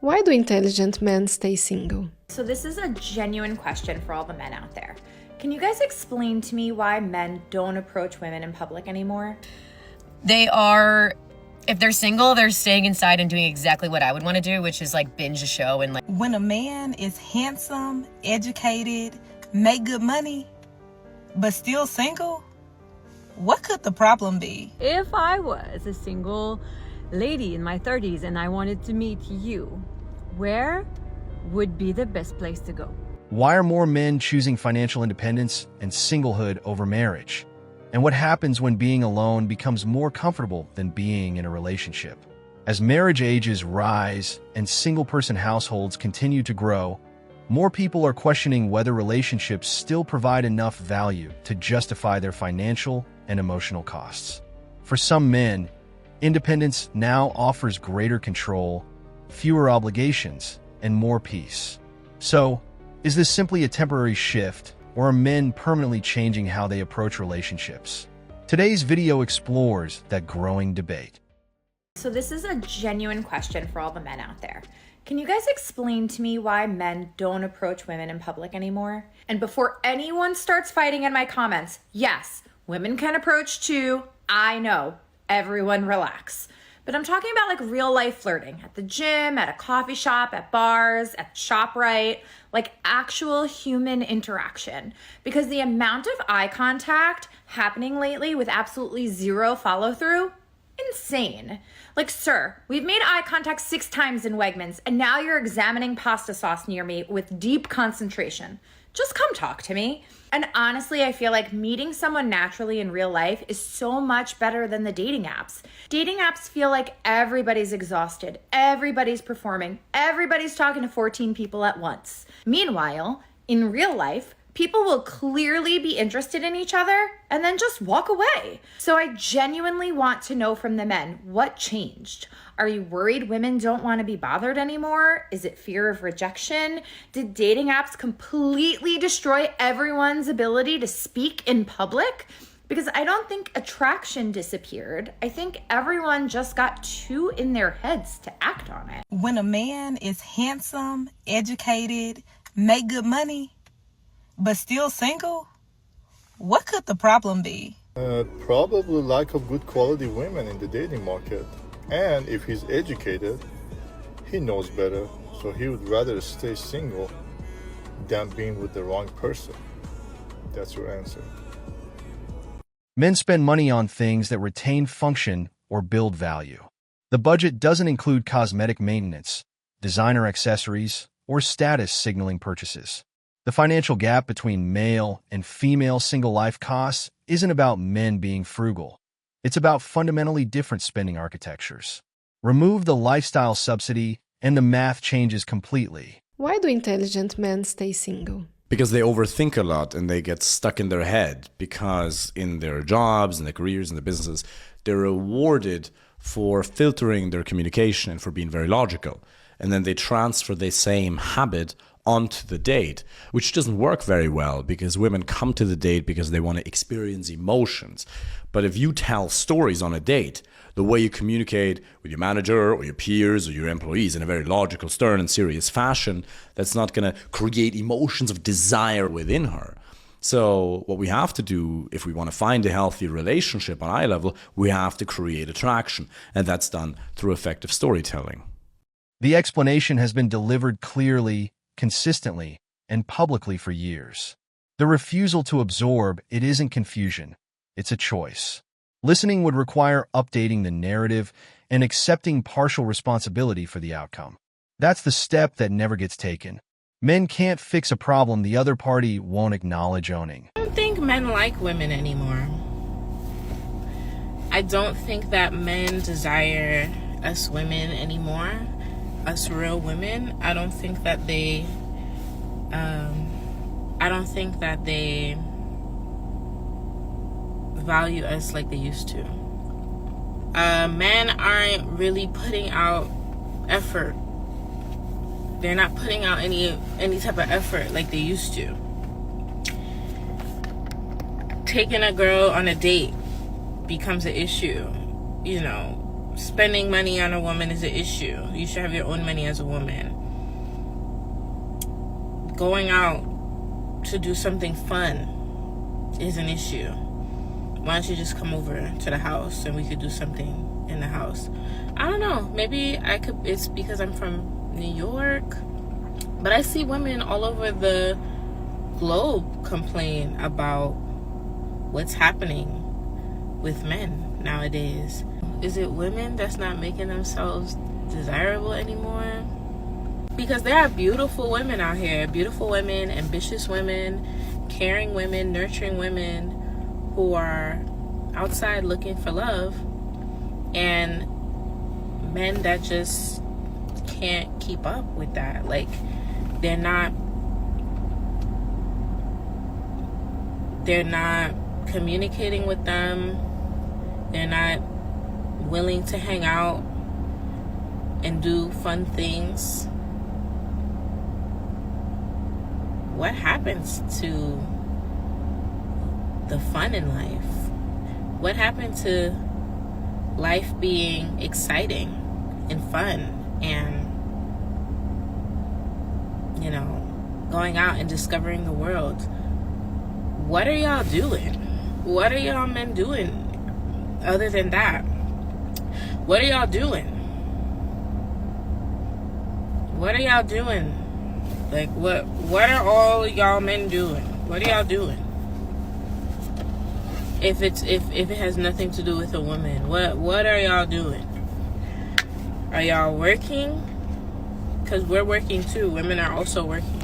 Why do intelligent men stay single? So this is a genuine question for all the men out there. Can you guys explain to me why men don't approach women in public anymore? If they're single, they're staying inside and doing exactly what I would want to do, which is like binge a show and like. When a man is handsome, educated, make good money, but still single, what could the problem be? If I was a single lady in my 30s and I wanted to meet you, where would be the best place to go? Why are more men choosing financial independence and singlehood over marriage? And what happens when being alone becomes more comfortable than being in a relationship? As marriage ages rise and single-person households continue to grow, more people are questioning whether relationships still provide enough value to justify their financial and emotional costs. For some men, independence now offers greater control, fewer obligations, and more peace. So, is this simply a temporary shift, or are men permanently changing how they approach relationships? Today's video explores that growing debate. So this is a genuine question for all the men out there. Can you guys explain to me why men don't approach women in public anymore? And before anyone starts fighting in my comments, yes, women can approach too. I know. Everyone relax. But I'm talking about like real life flirting at the gym, at a coffee shop, at bars, at ShopRite, like actual human interaction. Because the amount of eye contact happening lately with absolutely zero follow through, insane. Like, sir, we've made eye contact 6 times in Wegmans and now you're examining pasta sauce near me with deep concentration. Just come talk to me. And honestly, I feel like meeting someone naturally in real life is so much better than the dating apps. Dating apps feel like everybody's exhausted, everybody's performing, everybody's talking to 14 people at once. Meanwhile, in real life, people will clearly be interested in each other and then just walk away. So I genuinely want to know from the men, what changed? Are you worried women don't want to be bothered anymore? Is it fear of rejection? Did dating apps completely destroy everyone's ability to speak in public? Because I don't think attraction disappeared. I think everyone just got too in their heads to act on it. When a man is handsome, educated, make good money, but still single, what could the problem be? Probably lack of good quality women in the dating market. And if he's educated, he knows better, so he would rather stay single than being with the wrong person. That's your answer. Men spend money on things that retain function or build value. The budget doesn't include cosmetic maintenance, designer accessories, or status signaling purchases. The financial gap between male and female single life costs isn't about men being frugal. It's about fundamentally different spending architectures. Remove the lifestyle subsidy and the math changes completely. Why do intelligent men stay single? Because they overthink a lot and they get stuck in their head, because in their jobs, in their careers, in their businesses, they're rewarded for filtering their communication and for being very logical. And then they transfer the same habit onto the date, which doesn't work very well, because women come to the date because they want to experience emotions. But if you tell stories on a date, the way you communicate with your manager or your peers or your employees in a very logical, stern and serious fashion, that's not going to create emotions of desire within her. So what we have to do, if we want to find a healthy relationship on eye level, we have to create attraction. And that's done through effective storytelling. The explanation has been delivered clearly, consistently, and publicly for years. The refusal to absorb it isn't confusion, it's a choice. Listening would require updating the narrative and accepting partial responsibility for the outcome. That's the step that never gets taken. Men can't fix a problem the other party won't acknowledge owning. I don't think men like women anymore. I don't think that men desire us women anymore. Us real women. I don't think that they value us like they used to. Men aren't really putting out effort. They're not putting out any type of effort like they used to. Taking a girl on a date becomes an issue. You know, spending money on a woman is an issue. You should have your own money as a woman. Going out to do something fun is an issue. Why don't you just come over to the house and we could do something in the house? I don't know. Maybe it's because I'm from New York. But I see women all over the globe complain about what's happening with men nowadays. Is it women that's not making themselves desirable anymore? Because there are beautiful women out here, beautiful women, ambitious women, caring women, nurturing women who are outside looking for love, and men that just can't keep up with that. Like, they're not communicating with them. They're not willing to hang out and do fun things. What happens to the fun in life? What happened to life being exciting and fun and, going out and discovering the world? What are y'all doing? What are y'all men doing other than that? What are y'all doing? What are y'all doing? Like, what are all y'all men doing? What are y'all doing? If it has nothing to do with a woman, what are y'all doing? Are y'all working? Because we're working too. Women are also working,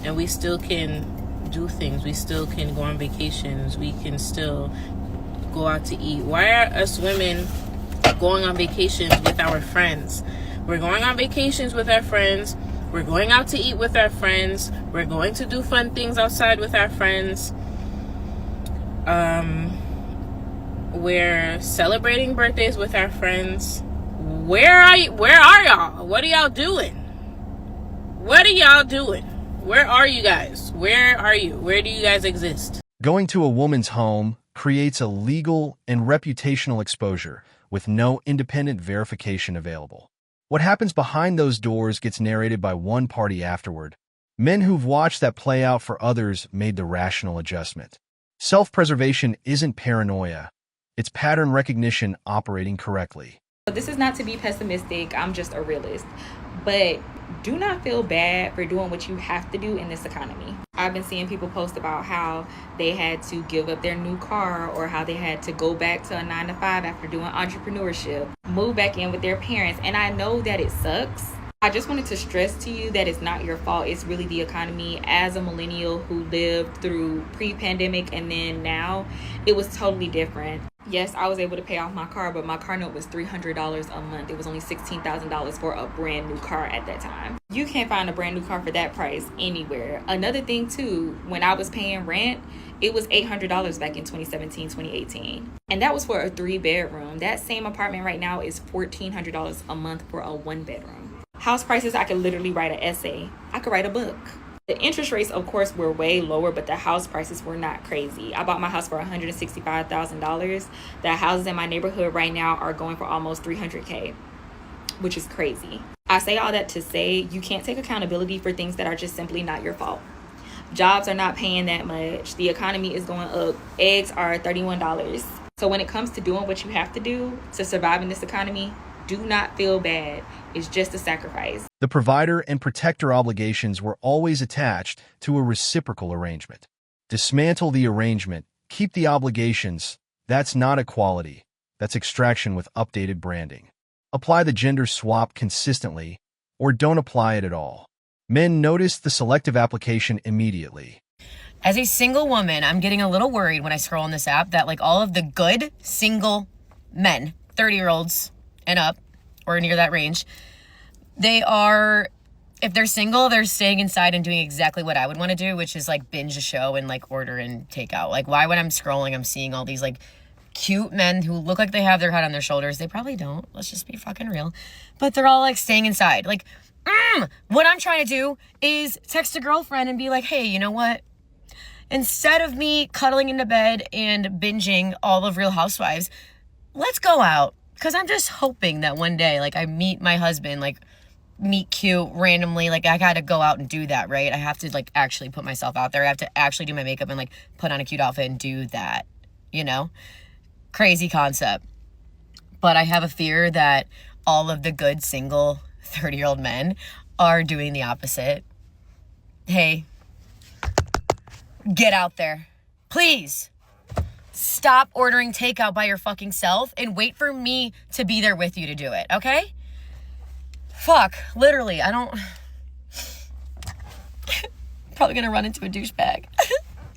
and we still can do things. We still can go on vacations. We can still go out to eat. Why are us women going on vacations with our friends? We're going on vacations with our friends. We're going out to eat with our friends. We're going to do fun things outside with our friends. We're celebrating birthdays with our friends. Where are y'all? What are y'all doing? What are y'all doing? Where are you guys? Where are you? Where do you guys exist? Going to a woman's home creates a legal and reputational exposure with no independent verification available. What happens behind those doors gets narrated by one party afterward. Men who've watched that play out for others made the rational adjustment. Self-preservation isn't paranoia. It's pattern recognition operating correctly. This is not to be pessimistic. I'm just a realist. But do not feel bad for doing what you have to do in this economy. I've been seeing people post about how they had to give up their new car, or how they had to go back to a 9-to-5 after doing entrepreneurship, move back in with their parents. And I know that it sucks. I just wanted to stress to you that it's not your fault. It's really the economy. As a millennial who lived through pre-pandemic and then now, it was totally different. Yes, I was able to pay off my car, but my car note was $300 a month. It was only $16,000 for a brand new car at that time. You can't find a brand new car for that price anywhere. Another thing too, when I was paying rent, it was $800 back in 2017, 2018. And that was for a 3-bedroom. That same apartment right now is $1,400 a month for a 1-bedroom. House prices, I could literally write an essay. I could write a book. The interest rates, of course, were way lower, but the house prices were not crazy. I bought my house for $165,000. The houses in my neighborhood right now are going for almost $300K, which is crazy. I say all that to say you can't take accountability for things that are just simply not your fault. Jobs are not paying that much. The economy is going up. Eggs are $31. So when it comes to doing what you have to do to survive in this economy, do not feel bad. It's just a sacrifice. The provider and protector obligations were always attached to a reciprocal arrangement. Dismantle the arrangement, keep the obligations. That's not equality. That's extraction with updated branding. Apply the gender swap consistently, or don't apply it at all. Men notice the selective application immediately. As a single woman, I'm getting a little worried when I scroll on this app that like all of the good single men, 30-year-olds and up, or near that range, they are, if they're single, they're staying inside and doing exactly what I would want to do, which is like binge a show and like order and take out. Like, why when I'm scrolling, I'm seeing all these like cute men who look like they have their head on their shoulders. They probably don't. Let's just be fucking real. But they're all like staying inside. Like, what I'm trying to do is text a girlfriend and be like, hey, you know what? Instead of me cuddling into bed and binging all of Real Housewives, let's go out. Because I'm just hoping that one day, like, I meet my husband, like, meet cute randomly. Like, I gotta go out and do that, right? I have to, like, actually put myself out there. I have to actually do my makeup and, like, put on a cute outfit and do that, you know? Crazy concept. But I have a fear that all of the good single 30-year-old men are doing the opposite. Hey, get out there. Please. Stop ordering takeout by your fucking self and wait for me to be there with you to do it, okay? Fuck, literally, I don't... Probably gonna run into a douchebag.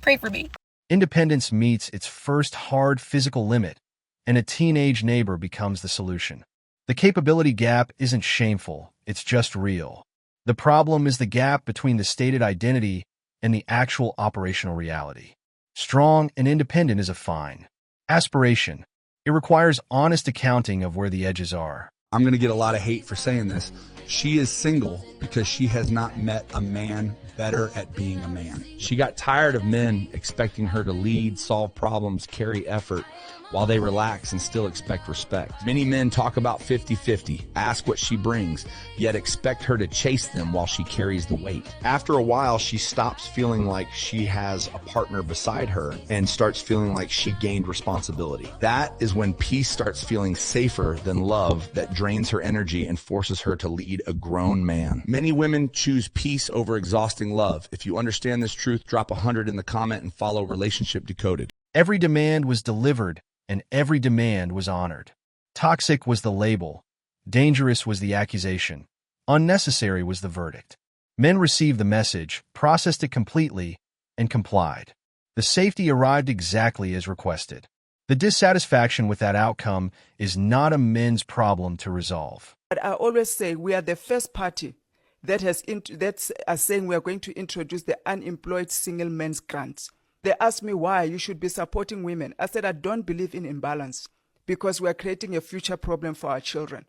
Pray for me. Independence meets its first hard physical limit, and a teenage neighbor becomes the solution. The capability gap isn't shameful, it's just real. The problem is the gap between the stated identity and the actual operational reality. Strong and independent is a fine aspiration. It requires honest accounting of where the edges are. I'm going to get a lot of hate for saying this. She is single because she has not met a man better at being a man. She got tired of men expecting her to lead, solve problems, carry effort, while they relax and still expect respect. Many men talk about 50-50, ask what she brings, yet expect her to chase them while she carries the weight. After a while, she stops feeling like she has a partner beside her and starts feeling like she gained responsibility. That is when peace starts feeling safer than love that drains her energy and forces her to lead a grown man. Many women choose peace over exhausting love. If you understand this truth, drop 100 in the comment and follow Relationship Decoded. Every demand was delivered, and every demand was honored. Toxic was the label. Dangerous was the accusation. Unnecessary was the verdict. Men received the message, processed it completely, and complied. The safety arrived exactly as requested. The dissatisfaction with that outcome is not a men's problem to resolve. But I always say we are the first party that's saying we are going to introduce the unemployed single men's grants. They asked me why you should be supporting women. I said I don't believe in imbalance because we are creating a future problem for our children.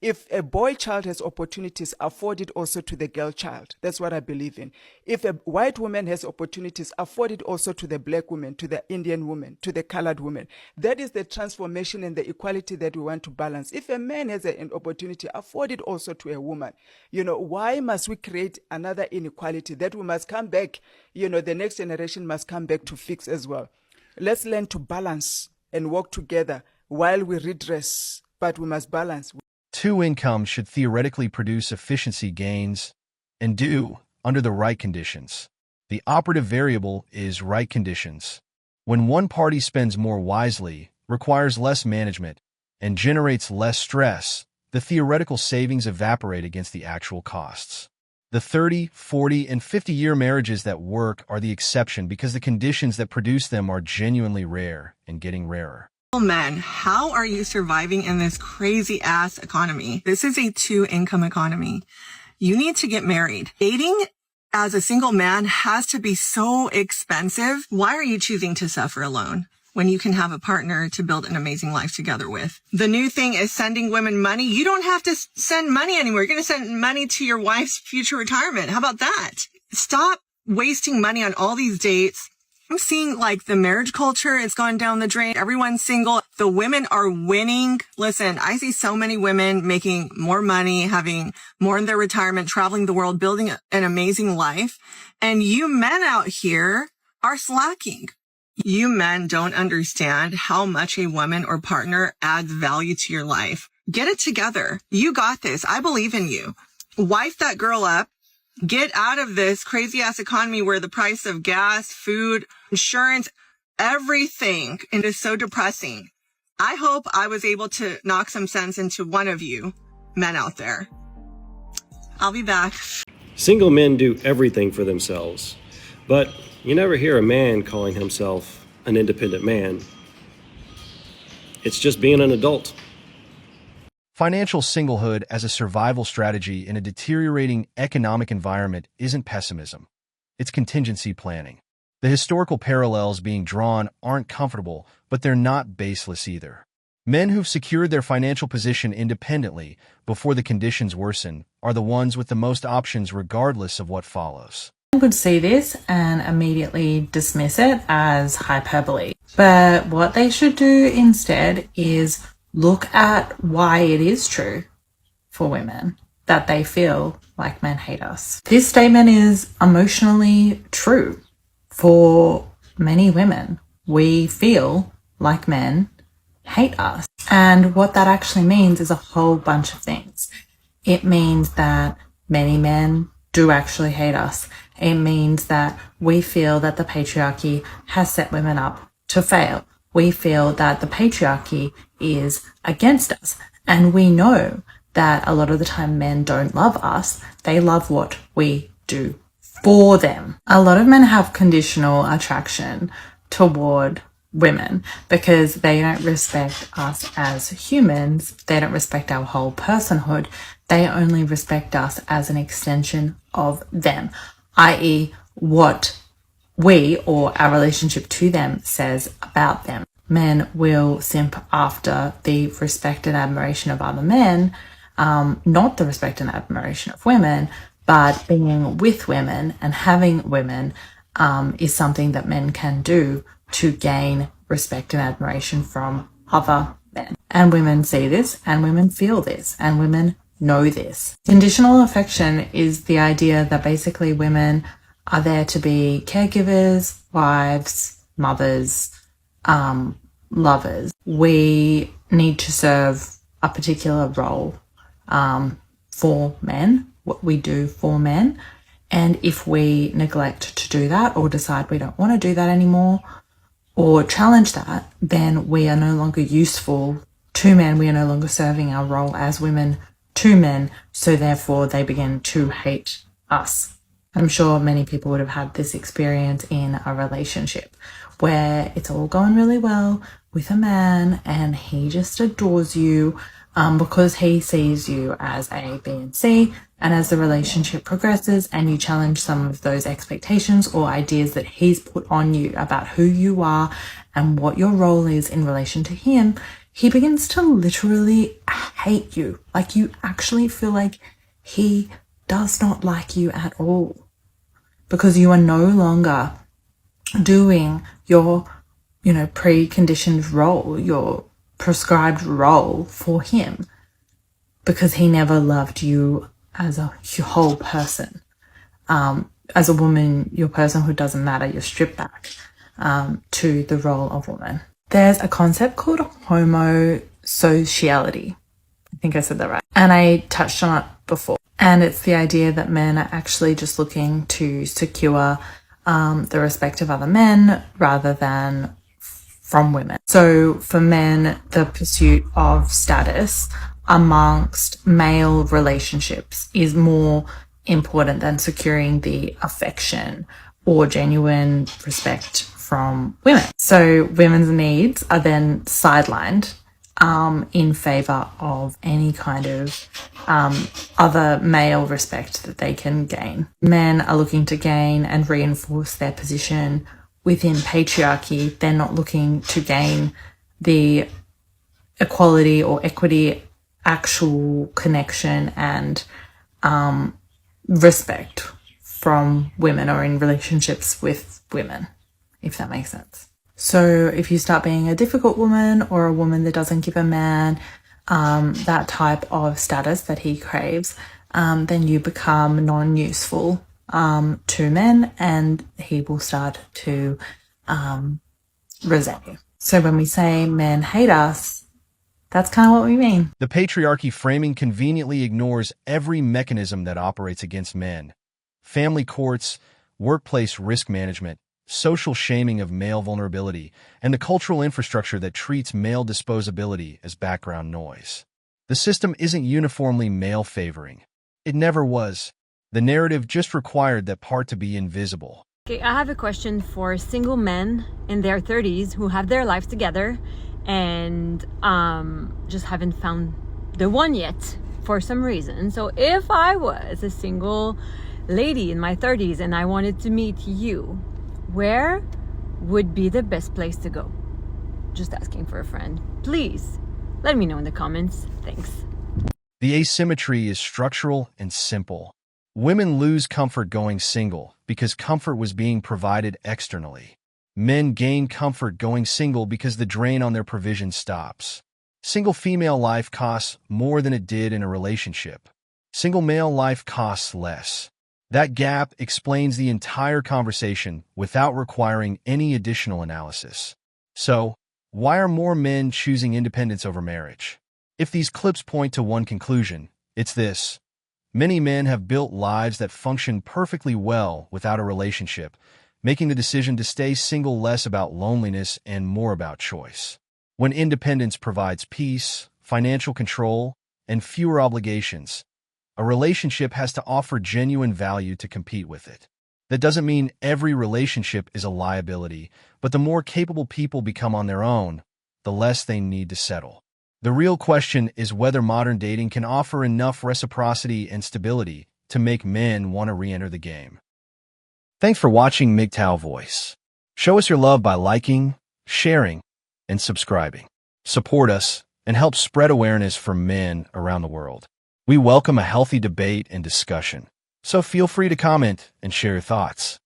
If a boy child has opportunities, afford it also to the girl child. That's what I believe in. If a white woman has opportunities, afford it also to the black woman, to the Indian woman, to the colored woman. That is the transformation and the equality that we want to balance. If a man has an opportunity, afford it also to a woman. You know, why must we create another inequality that we must come back, you know, the next generation must come back to fix as well. Let's learn to balance and work together while we redress, but we must balance. Two incomes should theoretically produce efficiency gains and do under the right conditions. The operative variable is right conditions. When one party spends more wisely, requires less management, and generates less stress, the theoretical savings evaporate against the actual costs. The 30, 40, and 50-year marriages that work are the exception because the conditions that produce them are genuinely rare and getting rarer. Men, how are you surviving in this crazy ass economy? This is a 2-income economy. You need to get married. Dating as a single man has to be so expensive. Why are you choosing to suffer alone when you can have a partner to build an amazing life together with? The new thing is sending women money. You don't have to send money anymore. You're going to send money to your wife's future retirement. How about that? Stop wasting money on all these dates. I'm seeing like the marriage culture is gone down the drain. Everyone's single. The women are winning. Listen, I see so many women making more money, having more in their retirement, traveling the world, building an amazing life. And you men out here are slacking. You men don't understand how much a woman or partner adds value to your life. Get it together. You got this. I believe in you. Wife that girl up. Get out of this crazy ass economy where the price of gas, food, insurance, everything is so depressing. I hope I was able to knock some sense into one of you men out there. I'll be back. Single men do everything for themselves, but you never hear a man calling himself an independent man. It's just being an adult. Financial singlehood as a survival strategy in a deteriorating economic environment isn't pessimism. It's contingency planning. The historical parallels being drawn aren't comfortable, but they're not baseless either. Men who've secured their financial position independently before the conditions worsen are the ones with the most options regardless of what follows. I would see this and immediately dismiss it as hyperbole. But what they should do instead is look at why it is true for women that they feel like men hate us. This statement is emotionally true for many women. We feel like men hate us. And what that actually means is a whole bunch of things. It means that many men do actually hate us. It means that we feel that the patriarchy has set women up to fail. We feel that the patriarchy is against us. And we know that a lot of the time men don't love us. They love what we do for them. A lot of men have conditional attraction toward women because they don't respect us as humans. They don't respect our whole personhood. They only respect us as an extension of them, i.e. what we or our relationship to them says about them. Men will simp after the respect and admiration of other men, not the respect and admiration of women, but being with women and having women is something that men can do to gain respect and admiration from other men. And women see this, and women feel this, and women know this. Conditional affection is the idea that basically women are there to be caregivers, wives, mothers, lovers. We need to serve a particular role for men, what we do for men. And if we neglect to do that or decide we don't want to do that anymore or challenge that, then we are no longer useful to men. We are no longer serving our role as women to men. So therefore they begin to hate us. I'm sure many people would have had this experience in a relationship where it's all going really well with a man and he just adores you because he sees you as A, B, and C. And as the relationship progresses and you challenge some of those expectations or ideas that he's put on you about who you are and what your role is in relation to him, he begins to literally hate you. Like you actually feel like he does not like you at all because you are no longer doing your, preconditioned role, your prescribed role for him because he never loved you as a whole person. As a woman, your personhood doesn't matter. You're stripped back to the role of woman. There's a concept called homosociality. I think I said that right. And I touched on it before. And it's the idea that men are actually just looking to secure the respect of other men rather than from women. So for men, the pursuit of status amongst male relationships is more important than securing the affection or genuine respect from women. So women's needs are then sidelined in favor of any kind of other male respect that they can gain. Men are looking to gain and reinforce their position within patriarchy. They're not looking to gain the equality or equity, actual connection and respect from women or in relationships with women, if that makes sense. So if you start being a difficult woman or a woman that doesn't give a man that type of status that he craves, then you become non-useful to men and he will start to resent you. So when we say men hate us, that's kind of what we mean. The patriarchy framing conveniently ignores every mechanism that operates against men. Family courts, workplace risk management, social shaming of male vulnerability, and the cultural infrastructure that treats male disposability as background noise. The system isn't uniformly male-favoring. It never was. The narrative just required that part to be invisible. Okay, I have a question for single men in their 30s who have their life together and just haven't found the one yet for some reason. So if I was a single lady in my 30s and I wanted to meet you, where would be the best place to go? Just asking for a friend. Please let me know in the comments. Thanks. The asymmetry is structural and simple. Women lose comfort going single because comfort was being provided externally. Men gain comfort going single because the drain on their provision stops. Single female life costs more than it did in a relationship. Single male life costs less. That gap explains the entire conversation without requiring any additional analysis. So, why are more men choosing independence over marriage? If these clips point to one conclusion, it's this. Many men have built lives that function perfectly well without a relationship, making the decision to stay single less about loneliness and more about choice. When independence provides peace, financial control, and fewer obligations, a relationship has to offer genuine value to compete with it. That doesn't mean every relationship is a liability, but the more capable people become on their own, the less they need to settle. The real question is whether modern dating can offer enough reciprocity and stability to make men want to re-enter the game. Thanks for watching MGTOW Voice. Show us your love by liking, sharing, and subscribing. Support us and help spread awareness for men around the world. We welcome a healthy debate and discussion, so feel free to comment and share your thoughts.